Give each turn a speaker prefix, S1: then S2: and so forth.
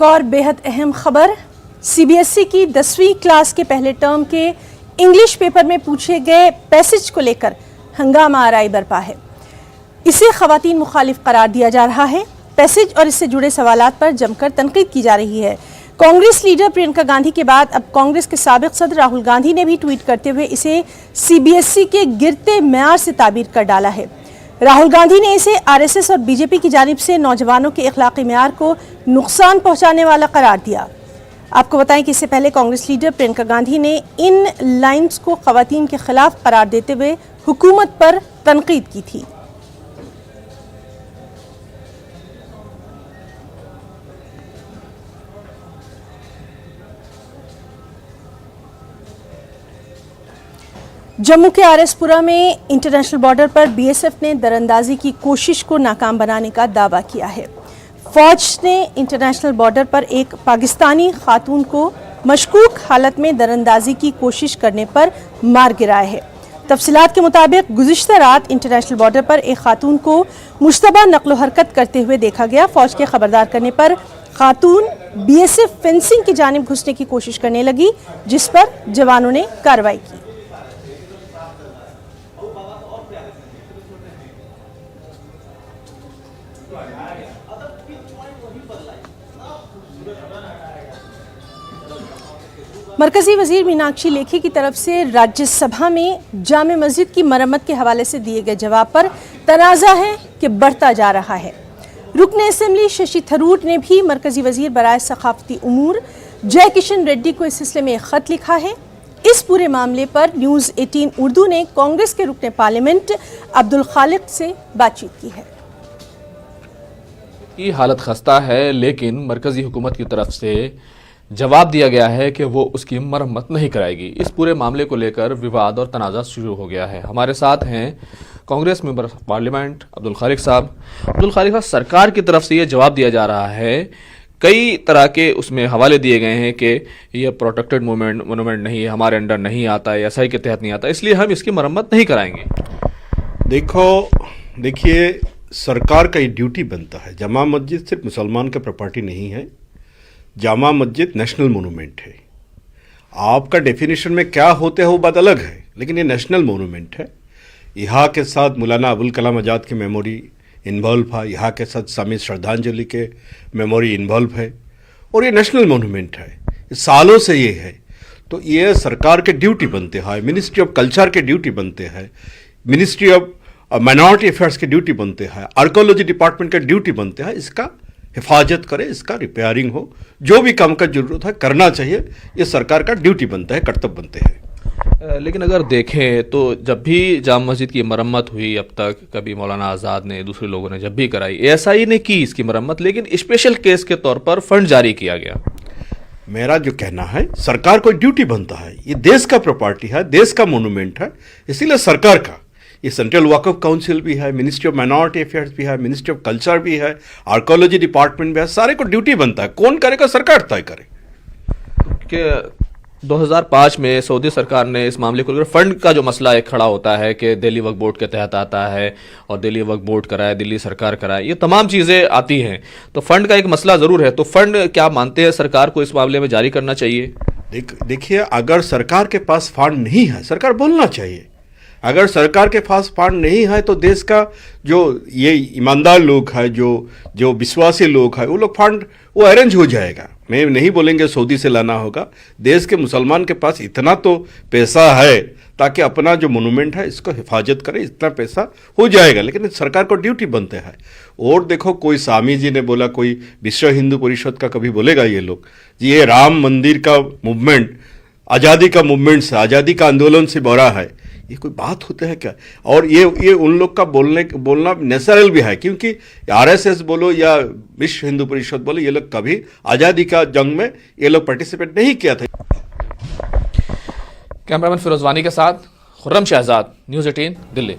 S1: एक और बेहद अहम खबर, सीबीएसई की 10वीं क्लास के पहले टर्म के इंग्लिश पेपर में पूछे गए पैसेज को लेकर हंगामा आराई बरपा है। इसे खवातीन मुखालिफ करार दिया जा रहा है। पैसेज और इससे जुड़े सवालात पर जमकर तनकीद की जा रही है। कांग्रेस लीडर प्रियंका गांधी के बाद अब कांग्रेस के साबिक सदर राहुल गांधी ने भी ट्वीट करते हुए इसे सीबीएसई के गिरते म्यार से ताबीर कर डाला है। राहुल गांधी ने इसे आरएसएस और बीजेपी की जानिब से नौजवानों के अखलाकी म्यार को नुकसान पहुंचाने वाला करार दिया। आपको बताएं कि इससे पहले कांग्रेस लीडर प्रियंका गांधी ने इन लाइन्स को खवातीन के खिलाफ करार देते हुए हुकूमत पर तनकीद की थी। जम्मू के आरएसपुरा में इंटरनेशनल बॉर्डर पर बीएसएफ ने दरअंदाजी की कोशिश को नाकाम बनाने का दावा किया है। फौज ने इंटरनेशनल बॉर्डर पर एक पाकिस्तानी खातून को मशकूक हालत में दरअंदाजी की कोशिश करने पर मार गिराया है। तफसीलात के मुताबिक गुज़िश्ता रात इंटरनेशनल बॉर्डर पर एक खातून को मुश्तबा नक्लो हरकत करते हुए देखा गया। फौज के खबरदार करने पर खातून बीएसएफ फेंसिंग की जानिब घुसने की कोशिश करने लगी, जिस पर जवानों ने कार्रवाई की। मरकजी वजीर मीनाक्षी लेखी की तरफ से राज्यसभा में जामे मस्जिद की मरम्मत के हवाले से दिए गए जवाब पर तनाज़ा है कि बढ़ता जा रहा है। रुकने असेंबली शशि थरूर ने भी मरकजी वजीर बराए सखाफती उमूर जय किशन रेड्डी को इस सिलसिले में एक खत लिखा है। इस पूरे मामले पर न्यूज़ 18 उर्दू ने कांग्रेस के रुकने पार्लियामेंट अब्दुल खालिक से बातचीत की है।
S2: की हालत खस्ता है, लेकिन मरकजी हुकूमत की तरफ से जवाब दिया गया है कि वो उसकी मरम्मत नहीं कराएगी। इस पूरे मामले को लेकर विवाद और तनाज़ा शुरू हो गया है। हमारे साथ हैं कांग्रेस मेंबर पार्लियामेंट अब्दुल खालिक साहब। अब्दुल खालिक साहब, सरकार की तरफ से ये जवाब दिया जा रहा है, कई तरह के उसमें हवाले दिए गए हैं कि ये प्रोटेक्टेड मोनूमेंट नहीं है, हमारे अंडर नहीं आता है, एसआई के तहत नहीं आता, इसलिए हम इसकी मरम्मत नहीं कराएंगे।
S3: देखिए, सरकार का ये ड्यूटी बनता है। जामा मस्जिद सिर्फ मुसलमान का प्रॉपर्टी नहीं है, जामा मस्जिद नेशनल मोनूमेंट है। आपका डेफिनेशन में क्या होते हैं वो बात अलग है, लेकिन ये नेशनल मोनूमेंट है। यहाँ के साथ मौलाना अबुल कलाम आज़ाद की मेमोरी इन्वॉल्व है, यहाँ के साथ स्वामी श्रद्धांजलि के मेमोरी इन्वॉल्व है, और ये नेशनल मोनूमेंट है, सालों से ये है। तो ये सरकार के ड्यूटी बनते हैं, मिनिस्ट्री ऑफ कल्चर के ड्यूटी बनते हैं, मिनिस्ट्री ऑफ माइनॉरिटी अफेयर्स के ड्यूटी बनते हैं, आर्कोलॉजी डिपार्टमेंट का ड्यूटी बनते हैं, इसका हिफाजत करे, इसका रिपेयरिंग हो, जो भी काम का जरूरत है करना चाहिए। ये सरकार का ड्यूटी बनता है, कर्तव्य बनते हैं।
S2: लेकिन अगर देखें तो जब भी जामा मस्जिद की मरम्मत हुई अब तक, कभी मौलाना आज़ाद ने, दूसरे लोगों ने जब भी कराई, एएसआई ने की इसकी मरम्मत, लेकिन स्पेशल केस के तौर पर फंड जारी किया गया।
S3: मेरा जो कहना है, सरकार को ड्यूटी बनता है, ये देश का प्रॉपर्टी है, देश का मोनूमेंट है, इसीलिए सरकार का ये सेंट्रल वक्फ काउंसिल भी है, मिनिस्ट्री ऑफ माइनॉरिटी अफेयर्स भी है, मिनिस्ट्री ऑफ कल्चर भी है, आर्कोलॉजी डिपार्टमेंट भी है, सारे को ड्यूटी बनता है। कौन करेगा? सरकार तय करे।
S2: कि 2005 में सऊदी सरकार ने इस मामले को लेकर फंड का जो मसला एक खड़ा होता है कि दिल्ली वक्फ बोर्ड के तहत आता है और दिल्ली वक्फ बोर्ड कराए, दिल्ली सरकार कराए, ये तमाम चीज़ें आती हैं, तो फंड का एक मसला ज़रूर है। तो फंड क्या मानते हैं सरकार को इस मामले में जारी करना चाहिए?
S3: देखिए, अगर सरकार के पास फंड नहीं है, सरकार बोलना चाहिए। अगर सरकार के पास फंड नहीं है तो देश का जो ये ईमानदार लोग हैं, जो विश्वासी लोग हैं, वो लोग फंड वो अरेंज हो जाएगा। मैं नहीं बोलेंगे सऊदी से लाना होगा, देश के मुसलमान के पास इतना तो पैसा है ताकि अपना जो मोनूमेंट है इसको हिफाजत करे, इतना पैसा हो जाएगा। लेकिन सरकार को ड्यूटी बनते हैं। और देखो, कोई स्वामी जी ने बोला, कोई विश्व हिंदू परिषद का कभी बोलेगा ये लोग ये राम मंदिर का मूवमेंट आज़ादी का मूवमेंट से, आज़ादी का आंदोलन से बड़ा है, ये कोई बात होता है क्या? और ये उन लोग का बोलना नेचुरल भी है, क्योंकि आरएसएस बोलो या विश्व हिंदू परिषद बोलो, ये लोग कभी आज़ादी का जंग में ये लोग पार्टिसिपेट नहीं किया था।
S2: कैमरामैन फिरोज वानी के साथ खुर्रम शहजाद, न्यूज़ 18 दिल्ली।